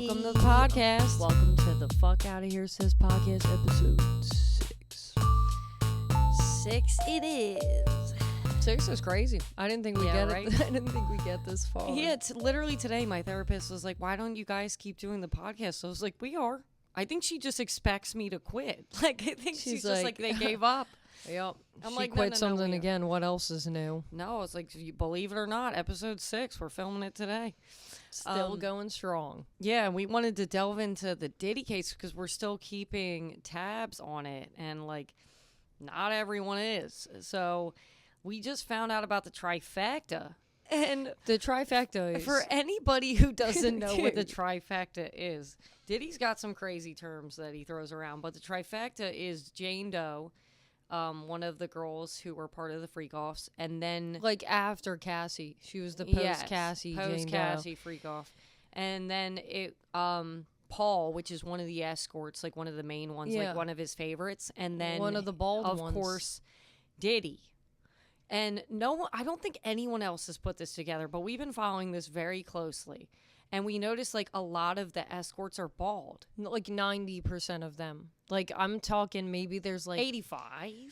Welcome to the podcast. Welcome to the Fuck Out of Here Sis podcast episode 6. 6 it is. 6 is crazy. I didn't think we get right? it. I didn't think we get this far. Yeah, it's literally today my therapist was like, why don't you guys keep doing the podcast? So I was like, we are. I think she just expects me to quit. Like, I think she's just like they gave up. Yep. I'm she like, quit no, something again. What else is new? No, it's like, you believe it or not, episode 6, we're filming it today. Still going strong. Yeah, we wanted to delve into the Diddy case because we're still keeping tabs on it, and like, not everyone is. So we just found out about the Trifecta. And The Trifecta is... for anybody who doesn't know what the Trifecta is, Diddy's got some crazy terms that he throws around, but the Trifecta is Jane Doe, one of the girls who were part of the freak-offs, and then... like after Cassie. She was the post-Cassie Jane Doe. Post-Cassie freak-off. And then it... Paul, which is one of the escorts, like one of the main ones, like one of his favorites, and then... one of the bald ones. Of course, Diddy. And I don't think anyone else has put this together, but we've been following this very closely. And we noticed, like, a lot of the escorts are bald. Like 90% of them. Like, I'm talking maybe there's like... 85%?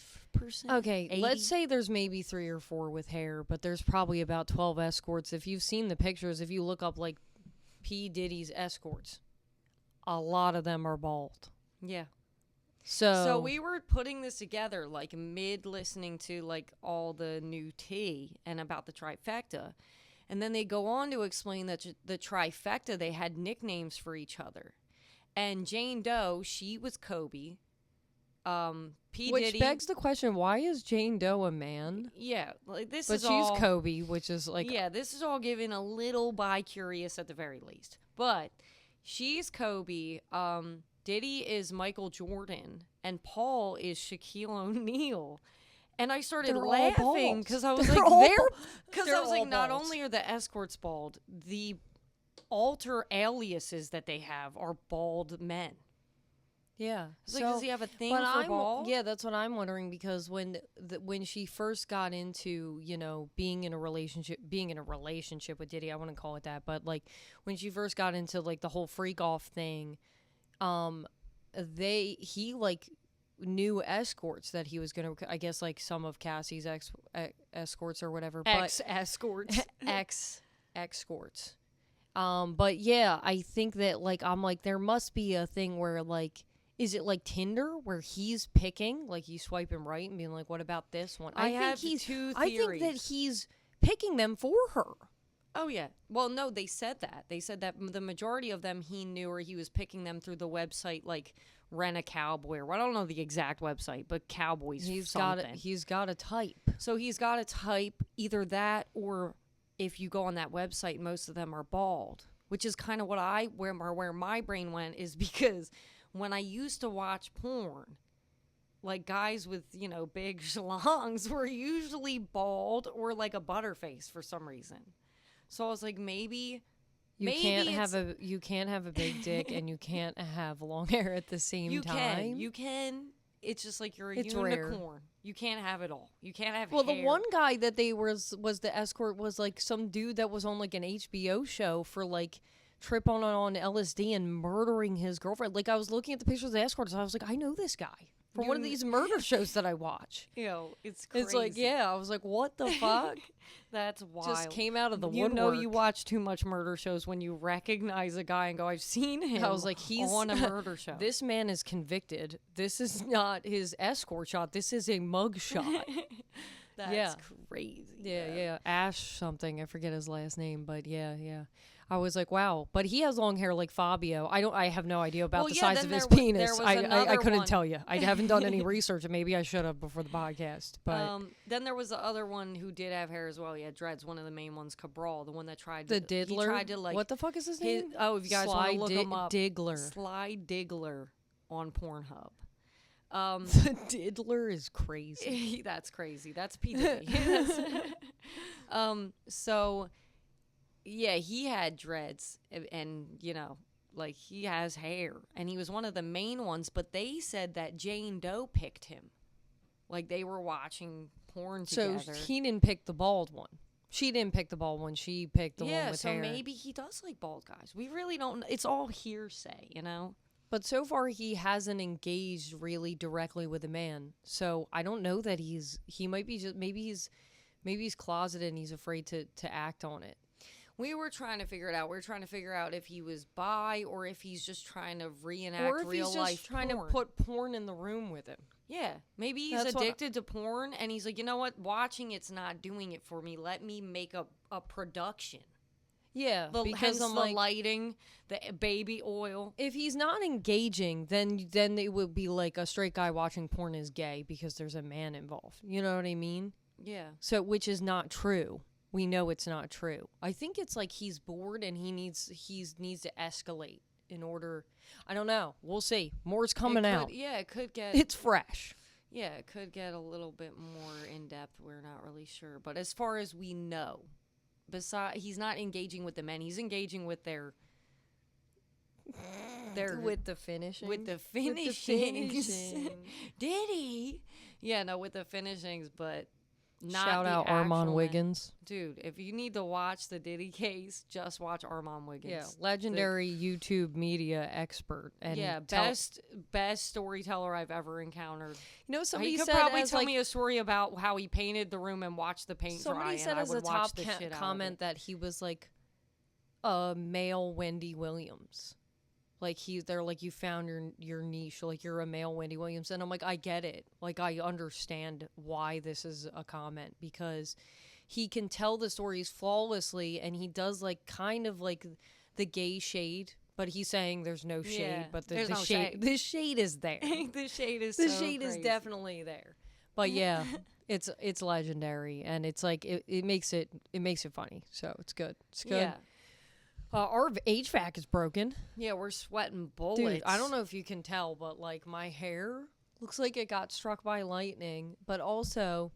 Okay, 80? let's say there's maybe 3 or 4 with hair, but there's probably about 12 escorts. If you've seen the pictures, if you look up, like, P. Diddy's escorts, a lot of them are bald. Yeah. So we were putting this together, like, mid-listening to, like, all the new tea and about the Trifecta. And then they go on to explain that the Trifecta, they had nicknames for each other. And Jane Doe, she was Kobe. P. which Diddy... begs the question, why is Jane Doe a man? Yeah, like, this But is she's all... Kobe, which is, like... Yeah, this is all given a little bi-curious at the very least. But she's Kobe... Diddy is Michael Jordan, and Paul is Shaquille O'Neal. And I started laughing because I was like, not only are the escorts bald, the alter aliases that they have are bald men. Yeah. It's like, does he have a thing for bald? Yeah, that's what I'm wondering, because when she first got into, you know, being in a relationship with Diddy, I wouldn't call it that, but like when she first got into like the whole freak off thing, he like knew escorts that he was gonna, I guess, like some of Cassie's escorts or whatever, Escorts. escorts. But yeah, I think that like I'm like there must be a thing where like, is it like Tinder where he's picking, like he's swiping right and being like, what about this one? I have two theories. I think that he's picking them for her. Oh, yeah. Well, no, they said that. They said that the majority of them he knew, or he was picking them through the website, like Rent a Cowboy, or I don't know the exact website, but Cowboys He's something. got a type. So he's got a type, either that, or if you go on that website, most of them are bald, which is kind of what where my brain went, is because when I used to watch porn, like guys with, you know, big schlongs were usually bald or like a butterface for some reason. So I was like, maybe you can't have a big dick and you can't have long hair at the same time. You can. It's just like you're a it's unicorn. Rare. You can't have it all. You can't have Well, hair. the one guy that they was the escort was like some dude that was on like an HBO show for like tripping on LSD and murdering his girlfriend. Like I was looking at the pictures of the escorts, and I was like, I know this guy from one of these murder shows that I watch. Yo, it's crazy. It's like, yeah, I was like, what the fuck? That's wild. Just came out of the You woodwork. know you watch too much murder shows when you recognize a guy and go, I've seen him. I was like, he's on a murder show. This man is convicted. This is not his escort shot. This is a mug shot. That's crazy. Yeah. Ash something. I forget his last name, but yeah. I was like, wow. But he has long hair like Fabio. I have no idea about the size of his penis. I couldn't tell you. I haven't done any research, and maybe I should have before the podcast. But then there was the other one who did have hair as well. He had dreads. One of the main ones, Cabral, the one that tried to... The Diddler? He tried to, like... What the fuck is his name? If you guys want to look him up. Diggler. Sly Diggler on Pornhub. The Diddler is crazy. That's crazy. That's P. Diddy. So... Yeah, he had dreads, and, you know, like, he has hair, and he was one of the main ones, but they said that Jane Doe picked him. Like, they were watching porn together. So he didn't pick the bald one. She didn't pick the bald one. She picked the one with hair. Yeah, so maybe he does like bald guys. We really don't. It's all hearsay, you know? But so far, he hasn't engaged really directly with a man. So I don't know that he might be just, maybe he's closeted and he's afraid to act on it. We were trying to figure it out. We were trying to figure out if he was bi or if he's just trying to reenact real life, or if he's just trying to put porn in the room with him. Yeah, maybe he's addicted to porn, and he's like, you know what? Watching it's not doing it for me. Let me make a production. Yeah, because I'm the lighting, the baby oil. If he's not engaging, then it would be like a straight guy watching porn is gay because there's a man involved. You know what I mean? Yeah. So, which is not true. We know it's not true. I think it's like he's bored and he needs to escalate in order. I don't know. We'll see. More's coming out. Yeah, it could get. It's fresh. Yeah, it could get a little bit more in depth. We're not really sure, but as far as we know, he's not engaging with the men. He's engaging with their with the finishing. With the finishings. Diddy. Yeah, no, with the finishings, but. Not shout out Armand Wiggins. Dude, if you need to watch the Diddy case, just watch Armand Wiggins. Yeah, legendary YouTube media expert. And yeah, best storyteller I've ever encountered. You know, somebody he could said probably tell me a story about how he painted the room and watched the paint dry. Somebody said as a top comment that he was like a male Wendy Williams. Like they're like, you found your niche, like you're a male Wendy Williams. And I'm like, I get it. Like, I understand why this is a comment, because he can tell the stories flawlessly, and he does like kind of like the gay shade, but he's saying there's no shade, but the shade, the shade is there. The shade is is definitely there. But yeah, it's legendary, and it's like it makes it funny. So it's good. It's good. Yeah. Our HVAC is broken. Yeah, we're sweating bullets. Dude, I don't know if you can tell, but like my hair looks like it got struck by lightning. But also,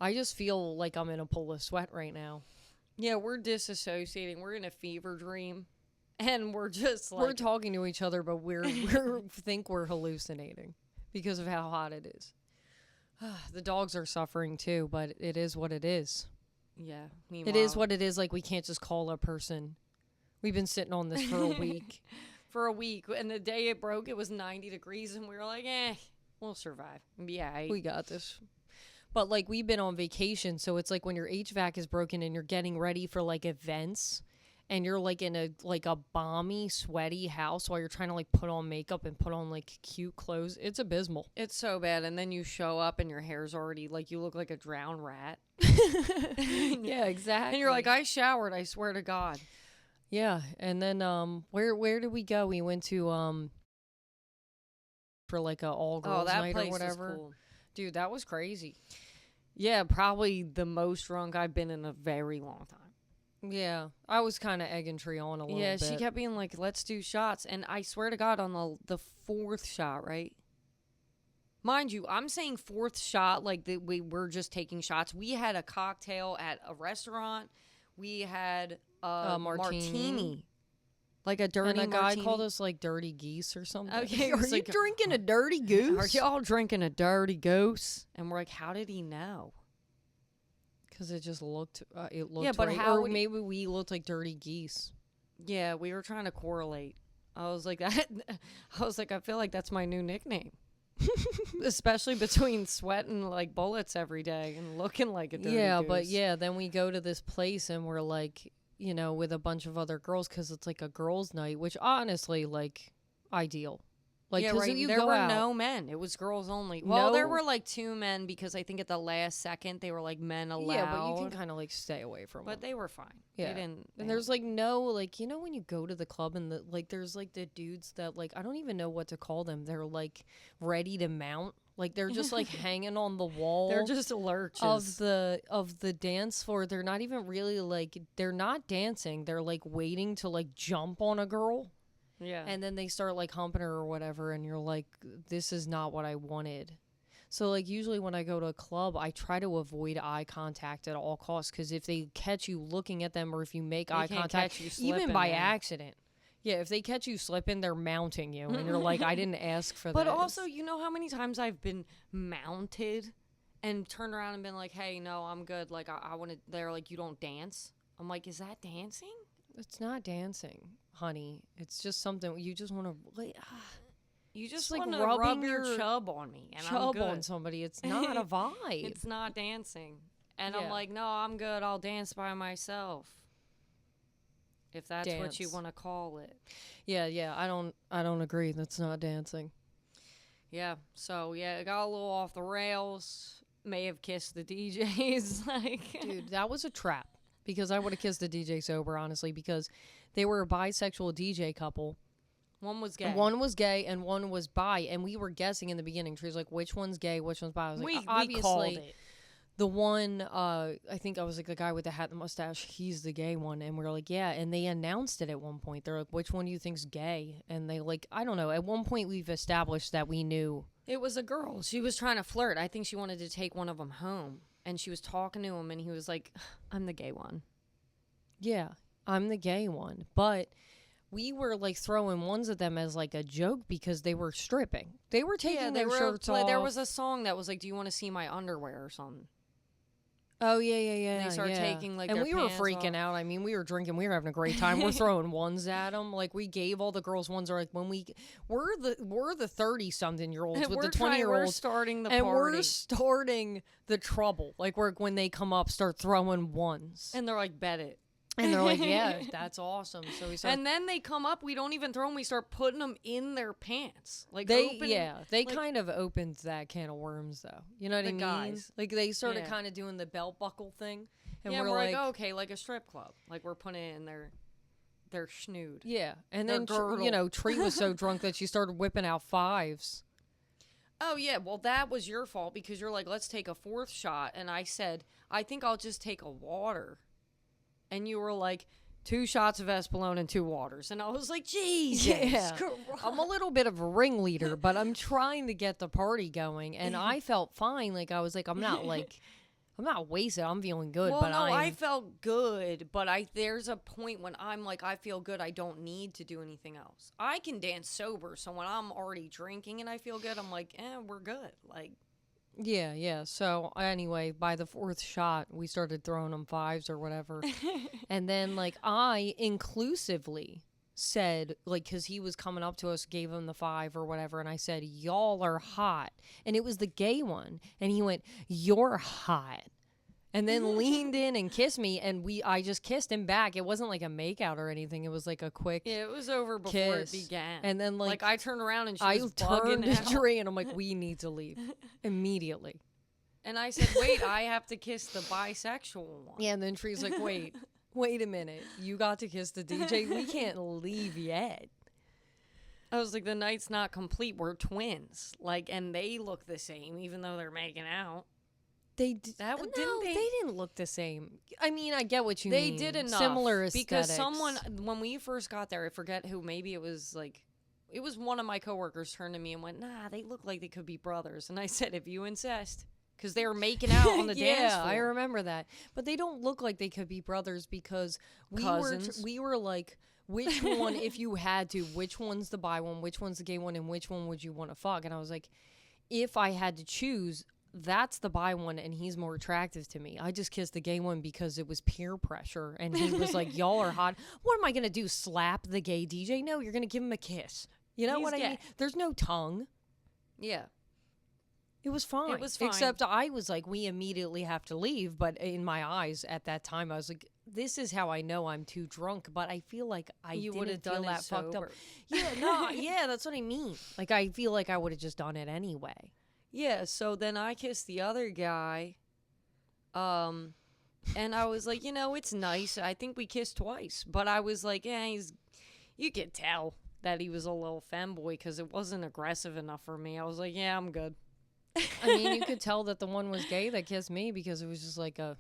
I just feel like I'm in a pool of sweat right now. Yeah, we're disassociating. We're in a fever dream, and we're just like, we're talking to each other, but we think we're hallucinating because of how hot it is. The dogs are suffering too, but it is what it is. Yeah. It is what it is. Like, we can't just call a person. We've been sitting on this for a week. And the day it broke, it was 90 degrees, and we were like, we'll survive. Yeah. We got this. But, like, we've been on vacation, so it's like when your HVAC is broken and you're getting ready for, like, events, and you're, like, in a balmy, sweaty house while you're trying to, like, put on makeup and put on, like, cute clothes. It's abysmal. It's so bad. And then you show up and your hair's already, like, you look like a drowned rat. Yeah, exactly. And you're like, I showered, I swear to God. Yeah. And then where did we go? We went to for like a all girls night or whatever. Was cool. Dude, that was crazy. Yeah, probably the most drunk I've been in a very long time. Yeah, I was kind of egging Tree on a little bit. Yeah, she kept being like, let's do shots. And I swear to God, on the fourth shot, right? Mind you, I'm saying fourth shot like that we were just taking shots. We had a cocktail at a restaurant. We had a martini. Like a dirty martini. And a guy called us like dirty geese or something. Okay, are you drinking a dirty goose? Are y'all drinking a dirty goose? And we're like, how did he know? Because it just looked, yeah, but right. Or maybe we looked like dirty geese. Yeah, we were trying to correlate. I was like, that. I was like, I feel like that's my new nickname. Especially between sweating like bullets every day and looking like a dirty goose. But yeah, then we go to this place and we're like, you know, with a bunch of other girls because it's like a girls' night, which honestly, like, ideal. Like, yeah, right. There were no men. It was girls only. Well, there were like 2 men because I think at the last second they were like men allowed. Yeah, but you can kind of like stay away from them. But they were fine. Yeah. They didn't. And there's like no, like, you know, when you go to the club and there's like the dudes that like, I don't even know what to call them. They're like ready to mount. Like they're just like hanging on the wall. They're just lurches of the dance floor. They're not even really like, they're not dancing. They're like waiting to like jump on a girl. Yeah. And then they start like humping her or whatever, and you're like, this is not what I wanted. So like usually when I go to a club, I try to avoid eye contact at all costs, because if they catch you looking at them or if you make eye contact, even by accident. Yeah, if they catch you slipping, they're mounting you, and you're like, I didn't ask for that. But also, you know how many times I've been mounted and turned around and been like, hey, no, I'm good. Like, I want to, they're like, you don't dance. I'm like, is that dancing? It's not dancing, honey. It's just something you just want to, like, you just want to rub your chub on me. And chub on somebody. It's not a vibe. It's not dancing. And I'm like, no, I'm good. I'll dance by myself. If that's what you want to call it. Yeah. I don't agree. That's not dancing. Yeah. So, yeah, it got a little off the rails. May have kissed the DJs. Like, dude, that was a trap. Because I would have kissed the DJ sober, honestly, because they were a bisexual DJ couple. One was gay. One was gay and one was bi. And we were guessing in the beginning. She was like, which one's gay, which one's bi? I was like, obviously, we called it. The one, I think I was like, the guy with the hat and the mustache, he's the gay one. And we were like, yeah. And they announced it at one point. They're like, which one do you think's gay? And they like, I don't know. At one point, we've established that we knew. It was a girl. She was trying to flirt. I think she wanted to take one of them home. And she was talking to him, and he was like, I'm the gay one. Yeah, I'm the gay one. But we were like throwing ones at them as like a joke because they were stripping. They were taking their shirts off. There was a song that was like, do you want to see my underwear or something? Oh, yeah. And they started taking like, and their we were pants freaking off. out. I mean, we were drinking. We were having a great time. We're throwing ones at them. Like, we gave all the girls ones. Are like, when we're the 30-something-year-olds with the 20-year-olds. We're starting the and party. We're starting the trouble. Like, when they come up, start throwing ones. And they're like, bet it. And they're like, yeah, that's awesome. So we start. And then they come up. We don't even throw them. We start putting them in their pants. Like they kind of opened that can of worms, though. You know what I mean? Guys. Like they started kind of doing the belt buckle thing, and we're like, oh, okay, like a strip club. Like we're putting it in their schnood. Yeah, and then Tree was so drunk that she started whipping out fives. Oh yeah, well that was your fault because you're like, let's take a fourth shot, and I said, I think I'll just take a water. And you were like, 2 shots of Espolòn and 2 waters. And I was like, Jesus. Yeah. I'm a little bit of a ringleader, but I'm trying to get the party going. And I felt fine. Like, I was like, I'm not wasted. I'm feeling good. Well, but no, I felt good. But there's a point when I'm like, I feel good. I don't need to do anything else. I can dance sober. So when I'm already drinking and I feel good, I'm like, we're good. Like. Yeah. So anyway, by the 4th shot, we started throwing them fives or whatever. And then like I inclusively said, like, because he was coming up to us, gave him the 5 or whatever. And I said, y'all are hot. And it was the gay one. And he went, you're hot. And then leaned in and kissed me, and I just kissed him back. It wasn't like a makeout or anything. It was like a quick it was over before it began. And then like I turned around and I was turned bugging to Dre, and I'm like, we need to leave immediately. And I said, wait, I have to kiss the bisexual one. Yeah, and then Tree's like, wait a minute. You got to kiss the DJ? We can't leave yet. I was like, the night's not complete. We're twins. Like, and they look the same, even though they're making out. They didn't look the same. I mean, I get what you mean. They did enough. Similar aesthetics. Because someone, when we first got there, I forget who, maybe it was one of my coworkers turned to me and went, nah, they look like they could be brothers. And I said, if you insist. Because they were making out on the dance floor. Yeah, I remember that. But they don't look like they could be brothers because we were like, which one, if you had to, which one's the bi one, which one's the gay one, and which one would you want to fuck? And I was like, if I had to choose, that's the bi one, and he's more attractive to me. I just kissed the gay one because it was peer pressure, and he was like, y'all are hot. What am I going to do, slap the gay DJ? No, you're going to give him a kiss. You know what I mean? There's no tongue. Yeah. It was fine. Except I was like, we immediately have to leave. But in my eyes at that time, I was like, this is how I know I'm too drunk. But I feel like you would have done that fucked up. Yeah, that's what I mean. Like, I feel like I would have just done it anyway. Yeah, so then I kissed the other guy. And I was like, it's nice. I think we kissed twice. But I was like, you could tell that he was a little femboy because it wasn't aggressive enough for me. I was like, yeah, I'm good. I mean, you could tell that the one was gay that kissed me because it was just like a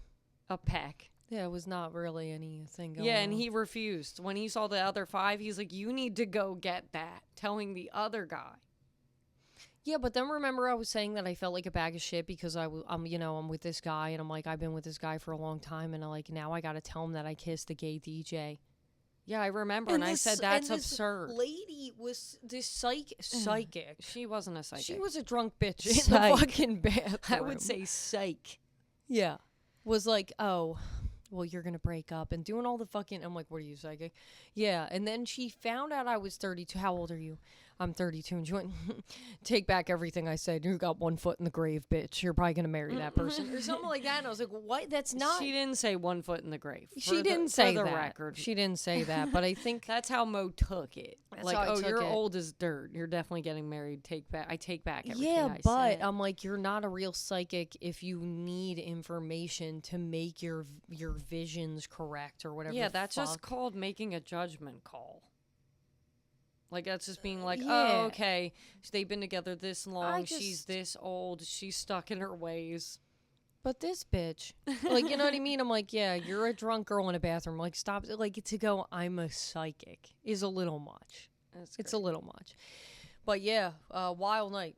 peck. Yeah, it was not really anything going on. Yeah, and he refused. When he saw the other 5, he's like, you need to go get that, telling the other guy. Yeah, but then remember I was saying that I felt like a bag of shit because I'm with this guy, and I'm like, I've been with this guy for a long time, and now I got to tell him that I kissed the gay DJ. Yeah, I remember, and I said that's absurd. Lady was this psychic. She wasn't a psychic. She was a drunk bitch in the fucking bathroom. I would say psych. Yeah. Was like, oh, well, you're going to break up and doing all the fucking, I'm like, what are you, psychic? Yeah. And then she found out I was 32. How old are you? I'm 32. And she went, take back everything I said. You got one foot in the grave, bitch. You're probably going to marry that person or something like that. And I was like, what? That's not. She didn't say 1 foot in the grave. She didn't say that. For the record. She didn't say that. But I think that's how Mo took it. That's like, how you're old as dirt. You're definitely getting married. I take back everything I said. Yeah, but I'm like, you're not a real psychic if you need information to make your visions correct or whatever. Yeah, that's just called making a judgment call. Like, that's just being like, yeah. Oh, okay, they've been together this long, she's this old, she's stuck in her ways. But this bitch, like, you know what I mean? I'm like, yeah, you're a drunk girl in a bathroom. Like, stop. Like, to go, I'm a psychic is a little much. It's a little much. But yeah, wild night.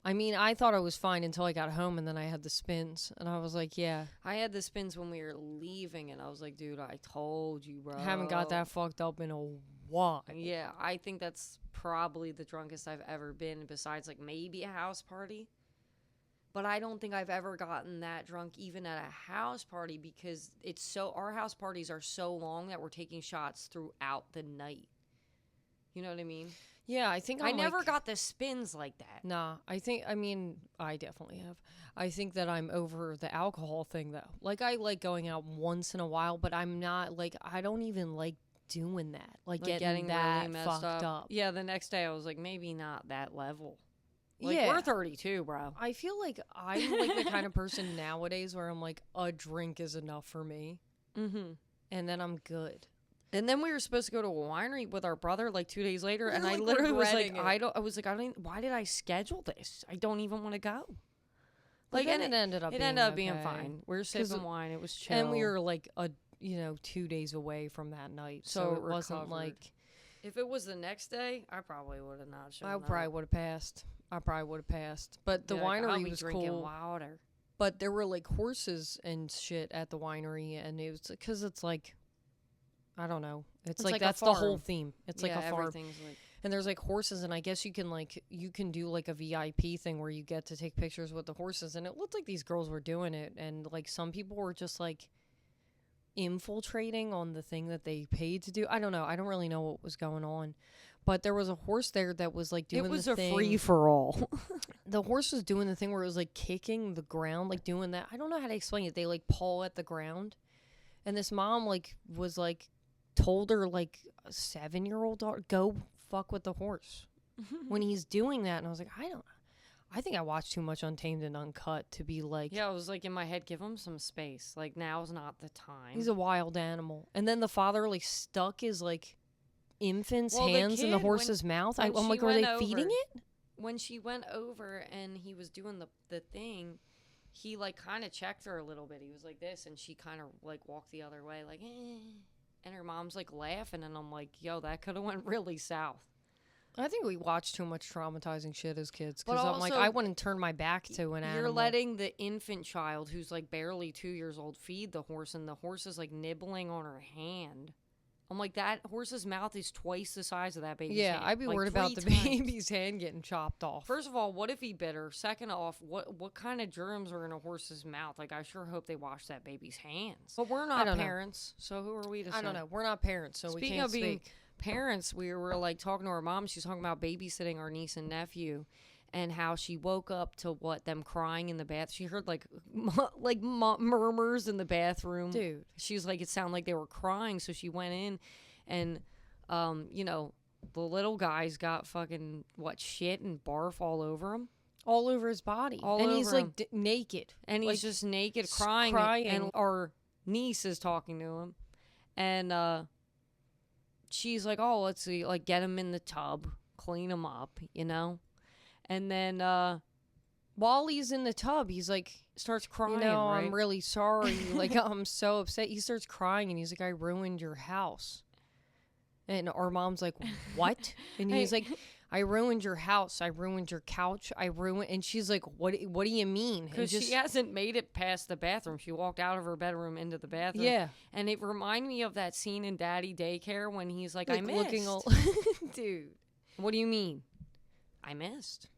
I mean, I thought I was fine until I got home, and then I had the spins, and I was like, yeah. I had the spins when we were leaving, and I was like, dude, I told you, bro. I haven't got that fucked up in a while. Yeah, I think that's probably the drunkest I've ever been, besides, like, maybe a house party. But I don't think I've ever gotten that drunk even at a house party, because our house parties are so long that we're taking shots throughout the night. You know what I mean? Yeah, I think I never got the spins like that. Nah, I definitely have. I think that I'm over the alcohol thing, though. Like, I like going out once in a while, but I'm not, like, I don't even like doing that. Like getting that really fucked up. Yeah, the next day I was like, maybe not that level. Like, we're 32, bro. I feel like I'm, like, the kind of person nowadays where I'm like, a drink is enough for me. Mm-hmm. And then I'm good. And then we were supposed to go to a winery with our brother like 2 days later, and I literally was like, why did I schedule this? I don't even want to go. Like, and it ended up being fine. We were sipping wine. It was chill. And we were like 2 days away from that night, so it wasn't like. If it was the next day, I probably would have not shown up. I probably would have passed. But the winery was cool. Water. But there were like horses and shit at the winery, and it was because it's like. I don't know. It's like that's the whole theme. It's like a farm. And there's like horses, and I guess you can do like a VIP thing where you get to take pictures with the horses, and it looked like these girls were doing it, and like some people were just like infiltrating on the thing that they paid to do. I don't know. I don't really know what was going on. But there was a horse there that was like doing the thing. It was a free for all. The horse was doing the thing where it was like kicking the ground, like doing that. I don't know how to explain it. They like paw at the ground. And this mom like was like told her like a 7-year-old daughter, go fuck with the horse when he's doing that. And I was like, I think I watched too much Untamed and Uncut to be like. Yeah, I was like in my head, give him some space. Like, now's not the time. He's a wild animal. And then the father like stuck his like infant's hands in the horse's mouth. I'm like, are they feeding it? When she went over and he was doing the thing, he like kind of checked her a little bit. He was like this, and she kind of like walked the other way, like, eh. And her mom's like laughing, and I'm like, yo, that could have went really south. I think we watched too much traumatizing shit as kids, because I'm like, I wouldn't turn my back to an animal. You're letting the infant child, who's like barely 2 years old, feed the horse, and the horse is like nibbling on her hand. I'm like, that horse's mouth is twice the size of that baby's hand. Yeah, I'd be worried about the baby's hand getting chopped off. First of all, what if he bit her? Second off, what kind of germs are in a horse's mouth? Like, I sure hope they wash that baby's hands. But we're not parents, so who are we to say? I don't know. We're not parents, so we can't speak. Speaking of being parents, we were like talking to our mom. She's talking about babysitting our niece and nephew, and how she woke up to them crying in the bath. She heard like murmurs in the bathroom. Dude, she's like, it sounded like they were crying. So she went in, and the little guy's got fucking shit and barf all over him, all over his body, and he's like naked, and he's just naked crying. And our niece is talking to him, and she's like, oh, let's see, like, get him in the tub, clean him up, And then while he's in the tub, he's like, starts crying. Right? I'm really sorry. Like, I'm so upset. He starts crying, and he's like, I ruined your house. And our mom's like, what? And he's like, I ruined your house. I ruined your couch. And she's like, what do you mean? Because she hasn't made it past the bathroom. She walked out of her bedroom into the bathroom. Yeah. And it reminded me of that scene in Daddy Daycare when he's like I missed. Looking all dude. What do you mean? I missed.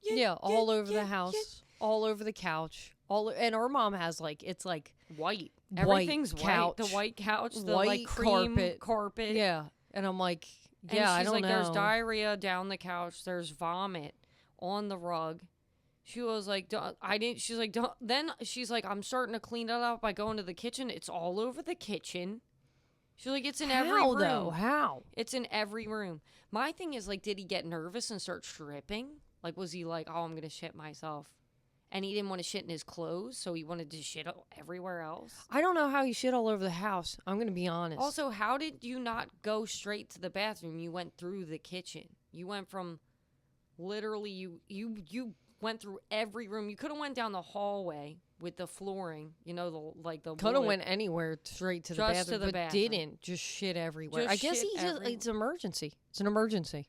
Yeah, all over the house, all over the couch, and our mom has like, it's like white. Everything's couch, white. The white couch, the white like cream carpet. Yeah. And I'm like, and yeah, I she's don't like, know. There's diarrhea down the couch. There's vomit on the rug. She was like, I didn't. She's like, don't. Then she's like, I'm starting to clean it up by going to the kitchen. It's all over the kitchen. She's like, it's in every room. Though? How? It's in every room. My thing is, like, did he get nervous and start stripping? Like, was he like, oh, I'm going to shit myself? And he didn't want to shit in his clothes, so he wanted to shit everywhere else? I don't know how he shit all over the house. I'm going to be honest. Also, how did you not go straight to the bathroom? You went through the kitchen. You went from literally, you went through every room. You could have went down the hallway with the flooring, you know, the could have went anywhere straight to the bathroom, but bathroom. Didn't. Just shit everywhere. Just I guess it's an emergency. It's an emergency.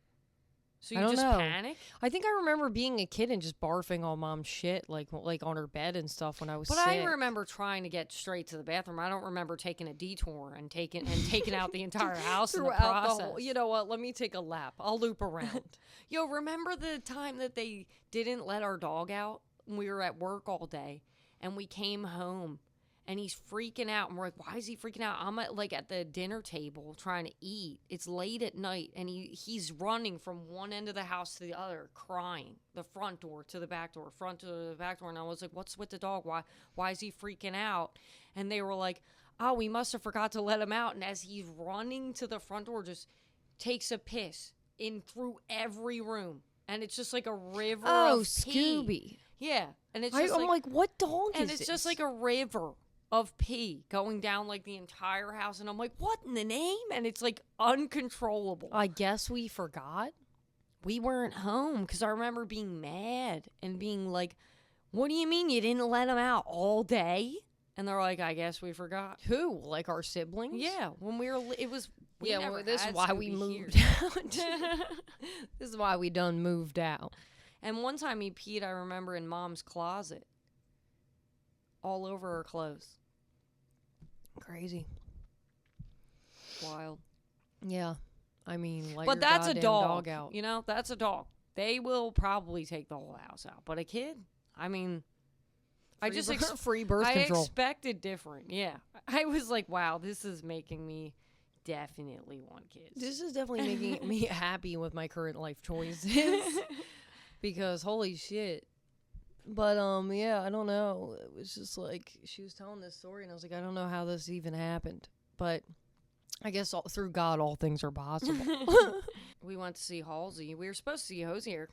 So you just panic? I think I remember being a kid and just barfing on mom's shit, like on her bed and stuff when I was sick. But I remember trying to get straight to the bathroom. I don't remember taking a detour and taking out the entire house in the process. You know what? Let me take a lap. I'll loop around. Yo, remember the time that they didn't let our dog out? We were at work all day, and we came home. And he's freaking out. And we're like, why is he freaking out? I'm at the dinner table trying to eat. It's late at night. And he's running from one end of the house to the other, crying. The front door to the back door, front to the back door. And I was like, what's with the dog? Why is he freaking out? And they were like, oh, we must have forgot to let him out. And as he's running to the front door, just takes a piss in through every room. And it's just like a river of pee. Scooby. Yeah. And it's just I'm like, what dog is this? And it's just like a river of pee going down like the entire house. And I'm like, what in the name? And it's like uncontrollable. I guess we forgot. We weren't home because I remember being mad and being like, what do you mean you didn't let him out all day? And they're like, I guess we forgot. Who? Like our siblings? Yeah. When we were, it was, this is why we moved out. This is why we done moved out. And one time he peed, I remember, in mom's closet. All over her clothes. Crazy. Wild. Yeah. I mean, like, but that's a dog out. You know, that's a dog. They will probably take the whole house out. But a kid, I mean, free birth control. I expected different. Yeah. I was like, wow, this is making me definitely want kids. This is definitely making me happy with my current life choices. Because holy shit. But yeah, I don't know. It was just like she was telling this story, and I was like, I don't know how this even happened, but I guess through God, all things are possible. We went to see Halsey. We were supposed to see Hosier.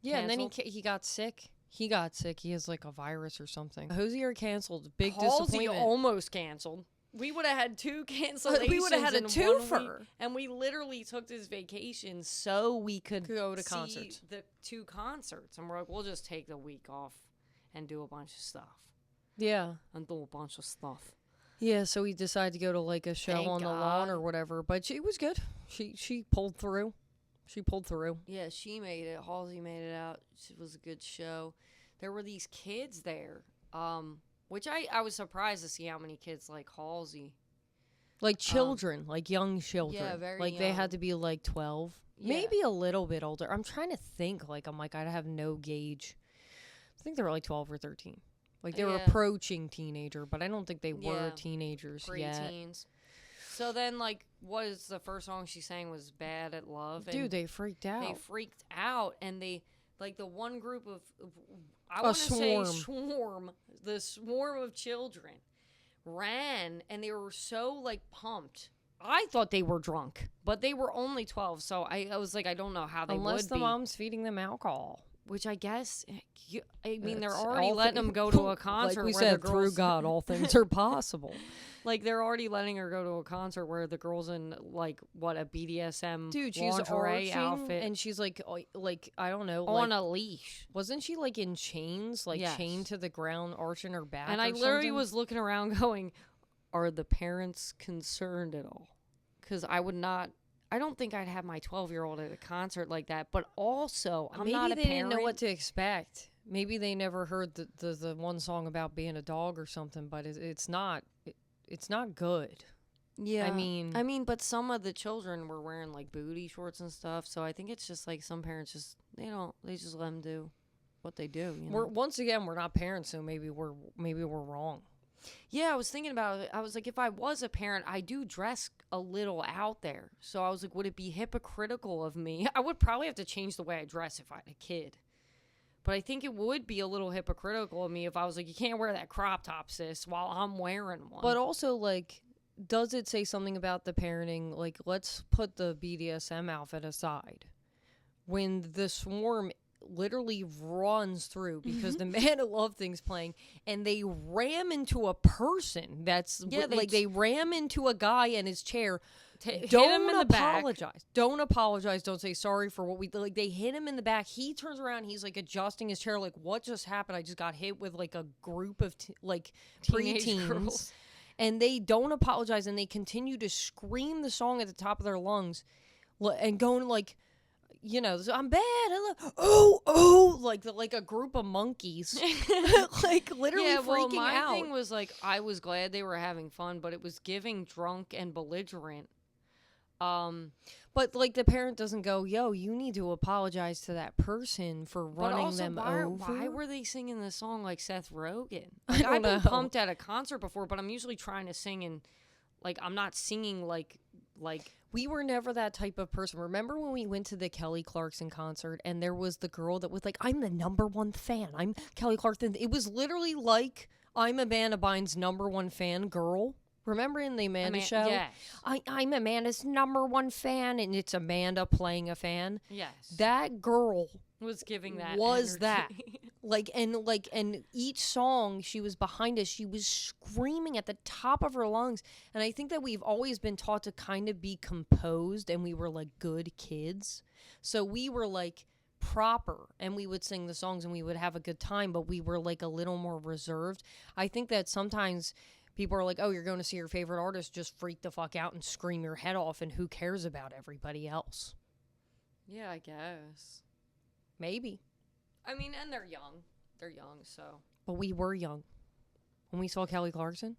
Yeah, canceled. And then he got sick. He has like a virus or something. Hosier canceled. Big disappointment. Halsey almost canceled. We would have had 2 cancellations. We would have had a twofer. And we literally took this vacation so we could go to see concerts. The 2 concerts. And we're like, we'll just take the week off and do a bunch of stuff. Yeah. And do a bunch of stuff. Yeah, so we decided to go to like a show on the lawn or whatever. But it was good. She pulled through. Yeah, she made it. Halsey made it out. It was a good show. There were these kids there. Which I was surprised to see how many kids like Halsey. Like children, like young children. Yeah, very like young. They had to be like 12. Yeah. Maybe a little bit older. I'm trying to think. Like, I'm like, I have no gauge. I think they were like 12 or 13. Like, they were approaching teenager, but I don't think they were teenagers yet. Pre-teens. So then, like, what is the first song she sang was Bad at Love? Dude, they freaked out. They freaked out, and they, like, the one group of I want to say swarm, the swarm of children ran, and they were so, like, pumped. I thought they were drunk, but they were only 12, so I was like, I don't know how they would be. Unless the mom's feeding them alcohol. Which I guess, I mean, they're already letting them go to a concert. Like we where said, through God, all things are possible. Like, they're already letting her go to a concert where the girl's in, like, what, a BDSM dude, she's lingerie outfit. And she's, like, I don't know. On like, a leash. Wasn't she, like, in chains? Like, chained to the ground, arching her back and I literally was looking around going, are the parents concerned at all? Because I I don't think I'd have my 12-year-old at a concert like that. But also, I'm maybe not a they parent. didn't know what to expect. Maybe they never heard the one song about being a dog or something. But it's not good. Yeah, I mean, but some of the children were wearing like booty shorts and stuff. So I think it's just like some parents just they just let them do what they do. You know? Once again, we're not parents, so maybe we're wrong. Yeah, I was thinking about it. I was like, if I was a parent, I do dress a little out there. So I was like, would it be hypocritical of me? I would probably have to change the way I dress if I had a kid. But I think it would be a little hypocritical of me if I was like, you can't wear that crop top, sis, while I'm wearing one. But also, like, does it say something about the parenting? Like, let's put the BDSM outfit aside. When the swarm literally runs through because the Man of Love thing's playing and they ram into a person they ram into a guy in his chair. Don't apologize. Don't apologize. Don't say sorry for what we like. They hit him in the back. He turns around. He's like adjusting his chair. Like, what just happened? I just got hit with like a group of preteens girls. And they don't apologize and they continue to scream the song at the top of their lungs and going like, you know, I'm bad. Like a group of monkeys, like literally freaking out. My thing was like, I was glad they were having fun, but it was giving drunk and belligerent. But like the parent doesn't go, yo, you need to apologize to that person for running them over. Why were they singing the song like Seth Rogen? Like, I've been pumped at a concert before, but I'm usually trying to sing and like I'm not singing like. We were never that type of person. Remember when we went to the Kelly Clarkson concert and there was the girl that was like, I'm the #1 fan. I'm Kelly Clarkson. It was literally like I'm Amanda Bynes' #1 fan girl. Remember in the Amanda show? Yes. I'm Amanda's #1 fan, and it's Amanda playing a fan. Yes. That girl was giving that was energy. that and each song she was behind us, she was screaming at the top of her lungs. And I think that we've always been taught to kind of be composed, and we were like good kids. So we were like proper, and we would sing the songs and we would have a good time, but we were like a little more reserved. I think that sometimes people are like, oh, you're going to see your favorite artist, just freak the fuck out and scream your head off, and who cares about everybody else? Yeah, I guess. Maybe. I mean, and they're young. They're young, so. But we were young. When we saw Kelly Clarkson,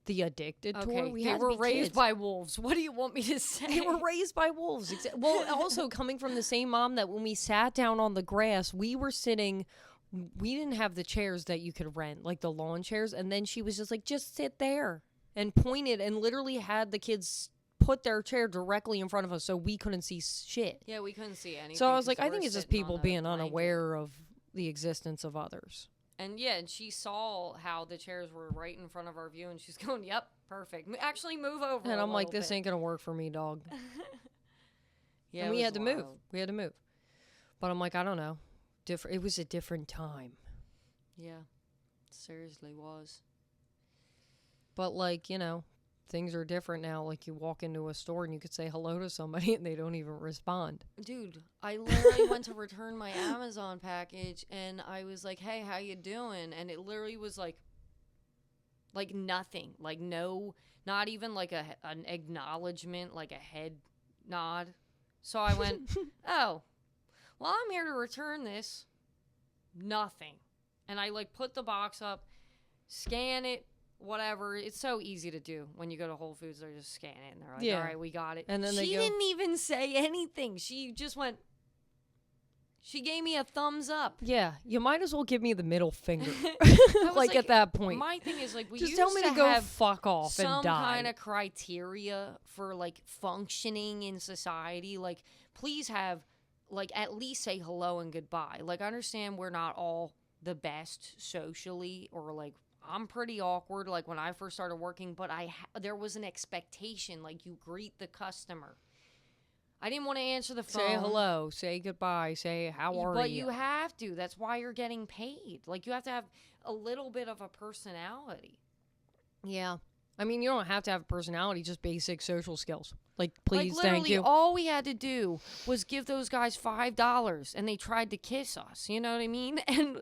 the Addicted tour, they were raised by wolves. What do you want me to say? They were raised by wolves. Well, also coming from the same mom that when we sat down on the grass, we were sitting... We didn't have the chairs that you could rent, like the lawn chairs. And then she was just like, just sit there, and pointed and literally had the kids put their chair directly in front of us so we couldn't see shit. Yeah, we couldn't see anything. So I was like, I think it's just people being unaware of the existence of others. And yeah, and she saw how the chairs were right in front of our view, and she's going, yep, perfect. Actually, move over. And I'm like, this ain't going to work for me, dog. Yeah, and we had to move. We had to move. But I'm like, I don't know. It was a different time. Yeah, seriously was. But like, you know, things are different now. Like you walk into a store and you could say hello to somebody and they don't even respond. Dude, I literally went to return my Amazon package and I was like, hey, how you doing? And it literally was like nothing. Like no, not even like an acknowledgement, like a head nod. So I went, oh. Well, I'm here to return this. Nothing. And I like put the box up, scan it, whatever. It's so easy to do when you go to Whole Foods. They just scan it and they're like, all right, we got it. And then she didn't even say anything. She just went, she gave me a thumbs up. Yeah, you might as well give me the middle finger. like at that point. My thing is like, we just used tell me to go fuck off and die. Some kind of criteria for like functioning in society. Like, please have... like, at least say hello and goodbye. Like, I understand we're not all the best socially, or, like, I'm pretty awkward, like, when I first started working, but there was an expectation, like, you greet the customer. I didn't want to answer the phone. Say hello, say goodbye, say how are you. But you have to. That's why you're getting paid. Like, you have to have a little bit of a personality. Yeah. I mean, you don't have to have a personality, just basic social skills. Like, please, like, thank you. All we had to do was give those guys $5, and they tried to kiss us. You know what I mean? And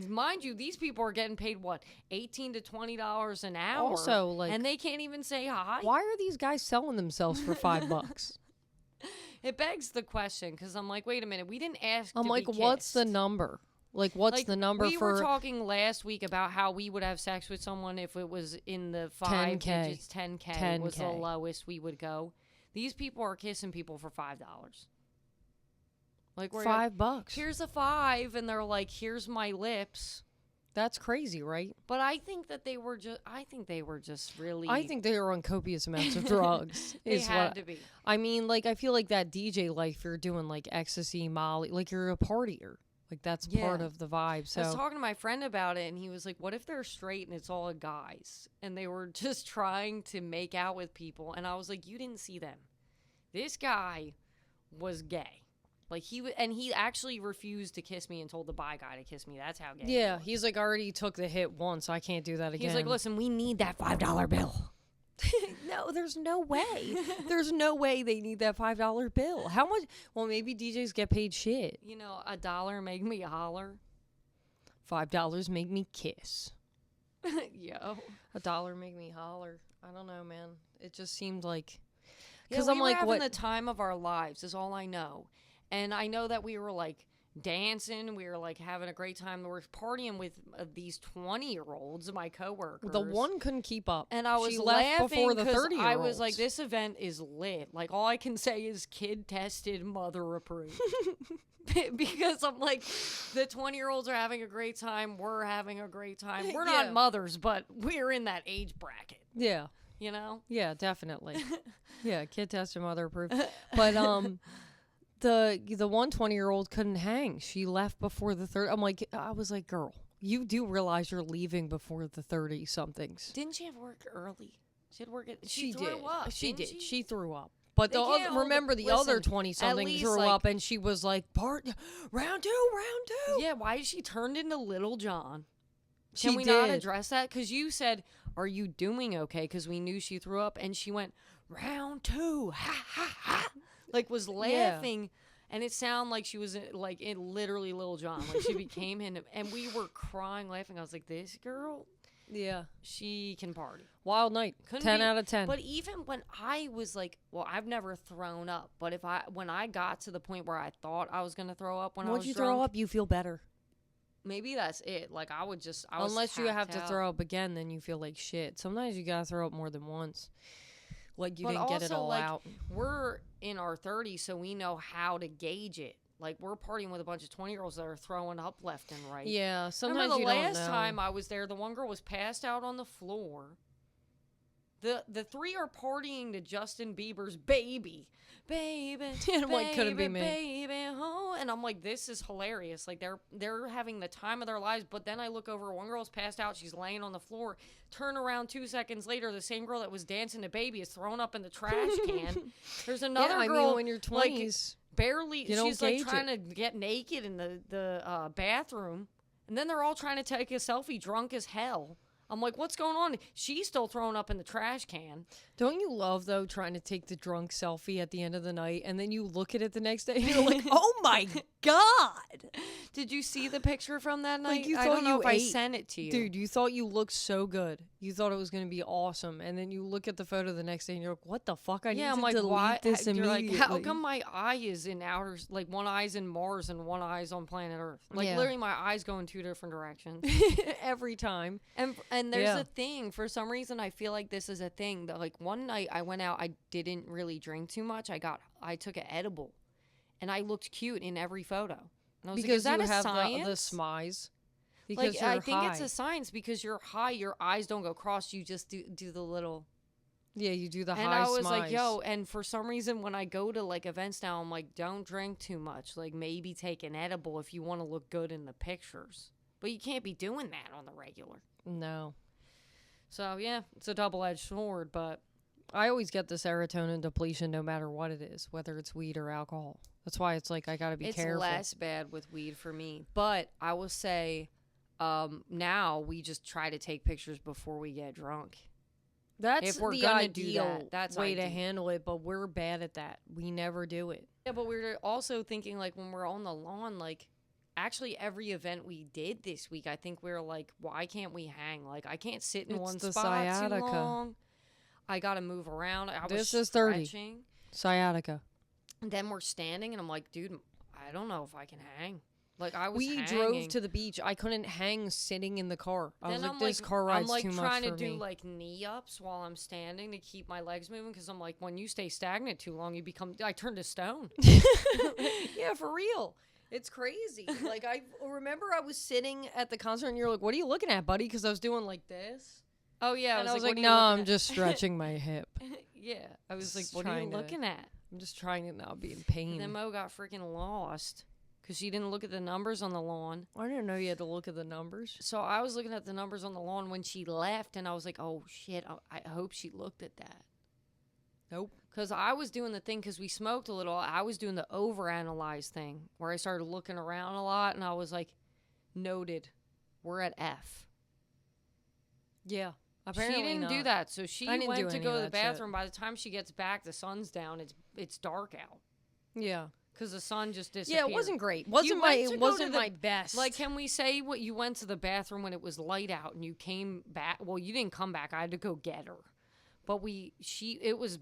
mind you, these people are getting paid, what, $18 to $20 an hour? Also, like... and they can't even say hi? Why are these guys selling themselves for $5? It begs the question because I'm like, wait a minute, we didn't ask. I'm like, what's the number? Like, what's the number we for? We were talking last week about how we would have sex with someone if it was in the 5 digits. 10K was the lowest we would go. These people are kissing people for $5. Like, $5. Here's a 5, and they're like, here's my lips. That's crazy, right? But I think that they were just. I think they were just really. I think they were on copious amounts of drugs. They had to be. I mean, like, I feel like that DJ life, you're doing like ecstasy, Molly, like you're a partier. Like that's part of the vibe. So I was talking to my friend about it, and he was like, "What if they're straight and it's all guys, and they were just trying to make out with people?" And I was like, "You didn't see them. This guy was gay." Like he actually refused to kiss me and told the bi guy to kiss me. That's how gay. Yeah, he's like, I already took the hit once. I can't do that again. He's like, listen, we need that $5 bill. No, there's no way. There's no way they need that $5 bill. How much? Well, maybe DJs get paid shit. You know, $1 make me holler. $5 make me kiss. Yo, $1 make me holler. I don't know, man. It just seemed like because I'm like, having the time of our lives is all I know. And I know that we were, like, dancing. We were, like, having a great time. We were partying with these 20-year-olds, my coworkers. The one couldn't keep up. And I was laughing before the 30-year-olds. I was like, this event is lit. Like, all I can say is kid tested, mother approved. Because I'm like, the 20-year-olds are having a great time. We're having a great time. We're not mothers, but we're in that age bracket. Yeah. You know? Yeah, definitely. Yeah, kid tested, mother approved. But, The 120-year-old couldn't hang. She left before the 30. I was like, girl, you do realize you're leaving before the 30-somethings. Didn't she have work early? She had work. She threw did. Up, she did. She? She threw up. But the other 20-something threw up, and she was like, round two. Yeah, why she turned into Little John? Can we not address that? Because you said, are you doing okay? Because we knew she threw up, and she went, round 2, ha, ha, ha. Like, was laughing, and it sounded like she was, like, in literally Little John. Like, she became him, and we were crying, laughing. I was like, this girl, she can party. Wild night. 10 out of 10. But even when I was like, well, I've never thrown up, but when I got to the point where I thought I was going to throw up when I was drunk. Once you throw up, you feel better. Maybe that's it. Like, unless you have to throw up again, then you feel like shit. Sometimes you got to throw up more than once. Like, you didn't get it all out. We're in our 30s, so we know how to gauge it. Like, we're partying with a bunch of 20-year-olds that are throwing up left and right. Yeah, sometimes Remember you the don't know. last time I was there, the one girl was passed out on the floor. The three are partying to Justin Bieber's Baby. Baby, and what could it be me? Baby, oh. And I'm like, this is hilarious. Like, they're having the time of their lives. But then I look over, one girl's passed out. She's laying on the floor. Turn around 2 seconds later, the same girl that was dancing to Baby is thrown up in the trash can. There's another girl. I mean, when you're 20s, like, barely, she's like trying to get naked in the bathroom. And then they're all trying to take a selfie drunk as hell. I'm like, what's going on? She's still throwing up in the trash can. Don't you love, though, trying to take the drunk selfie at the end of the night, and then you look at it the next day, and you're like, oh, my God. Did you see the picture from that night? Like, you I thought don't know you if I sent it to you. Dude, you thought you looked so good. You thought it was going to be awesome, and then you look at the photo the next day, and you're like, what the fuck? I need to delete this immediately. Like, how come my eye is in outer, like, one eye's in Mars and one eye's on planet Earth? Like, literally, my eyes go in 2 different directions. Every time. And there's a thing. For some reason, I feel like this is a thing that, like, one night I went out, I didn't really drink too much. I took an edible, and I looked cute in every photo. And I was because like, is that you a have smize? the smize. Because like, you're I think high. it's a science because you're high, your eyes don't go cross. You just do the little. Yeah, you do the high And I was smize. like, yo, and for some reason, when I go to, like, events now, I'm like, don't drink too much. Like, maybe take an edible if you want to look good in the pictures. But you can't be doing that on the regular. No. So, yeah, it's a double-edged sword, but I always get the serotonin depletion no matter what it is, whether it's weed or alcohol. That's why it's like I got to be careful. It's less bad with weed for me. But I will say now we just try to take pictures before we get drunk. That's if we're the gonna ideal do that's way to handle it, but we're bad at that. We never do it. Yeah, but we're also thinking, like, when we're on the lawn, like, actually every event we did this week, I think we were like, why can't we hang? Like, I can't sit in one spot sciatica. too long. I got to move around. This is 30. Sciatica. then we're standing, and I'm like, dude, I don't know if I can hang. Like, I was We hanging. drove to the beach. I couldn't hang sitting in the car. I was then like, this car ride's too much for me. I'm trying to do like knee ups while I'm standing to keep my legs moving, because I'm like, when you stay stagnant too long, I turn to stone. Yeah, for real. It's crazy. Like, I remember I was sitting at the concert, and you're like, what are you looking at, buddy? Because I was doing like this. Oh, yeah. And I was like, no, I'm just stretching my hip. Yeah. I was like, Just what are you trying to- looking at? I'm just trying to not be in pain. And then Mo got freaking lost because she didn't look at the numbers on the lawn. I didn't know you had to look at the numbers. So I was looking at the numbers on the lawn when she left, and I was like, oh, shit, I hope she looked at that. Nope. Because I was doing the thing, because we smoked a little, I was doing the overanalyze thing, where I started looking around a lot, and I was like, noted, we're at F. Yeah. Apparently she didn't do that, so she went to go to the bathroom. Shit. By the time she gets back, the sun's down. It's dark out. Yeah. Because the sun just disappeared. Yeah, it wasn't great. Wasn't my best. Like, can we say what you went to the bathroom when it was light out and you came back? Well, you didn't come back. I had to go get her. But it was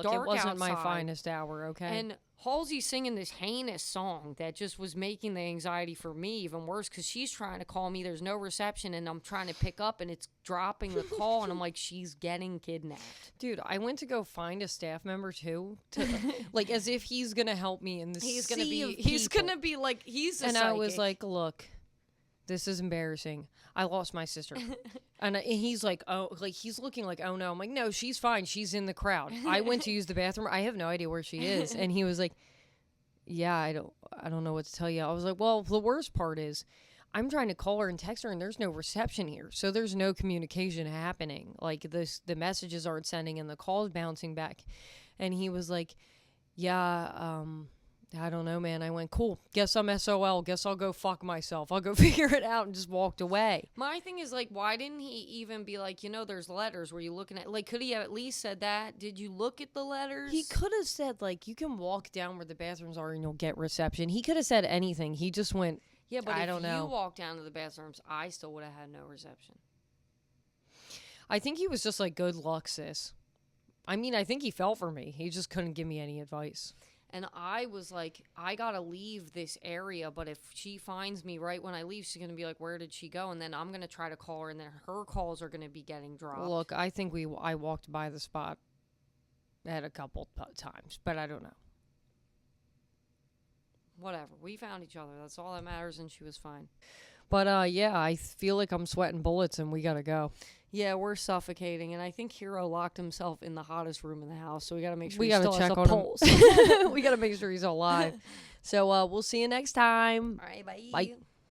dark it wasn't outside, my finest hour, okay? And Halsey's singing this heinous song that just was making the anxiety for me even worse, because she's trying to call me. There's no reception, and I'm trying to pick up, and it's dropping the call, and I'm like, she's getting kidnapped. Dude, I went to go find a staff member too, like as if he's gonna help me in this. He's gonna be like, he's a and psychic. I was like, look, this is embarrassing. I lost my sister. And he's like, oh, like he's looking like, oh no. I'm like, no, she's fine. She's in the crowd. I went to use the bathroom. I have no idea where she is. And he was like, yeah, I don't know what to tell you. I was like, well, the worst part is I'm trying to call her and text her, and there's no reception here. So there's no communication happening. Like the messages aren't sending and the calls bouncing back. And he was like, yeah, I don't know, man. I went, cool. Guess I'm SOL. Guess I'll go fuck myself. I'll go figure it out, and just walked away. My thing is, like, why didn't he even be like, there's letters where you looking at, like, could he have at least said that? Did you look at the letters? He could have said, like, you can walk down where the bathrooms are and you'll get reception. He could have said anything. He just went, yeah, but I don't know. If you walked down to the bathrooms, I still would have had no reception. I think he was just like, good luck, sis. I mean, I think he felt for me. He just couldn't give me any advice. And I was like, I got to leave this area, but if she finds me right when I leave, she's going to be like, where did she go? And then I'm going to try to call her, and then her calls are going to be getting dropped. Look, I think I walked by the spot at a couple times, but I don't know. Whatever. We found each other. That's all that matters, and she was fine. But, yeah, I feel like I'm sweating bullets, and we got to go. Yeah, we're suffocating, and I think Hero locked himself in the hottest room in the house, so we got to make sure we he gotta still check has a on pulse. We got to make sure he's alive. So we'll see you next time. All right, bye. Bye.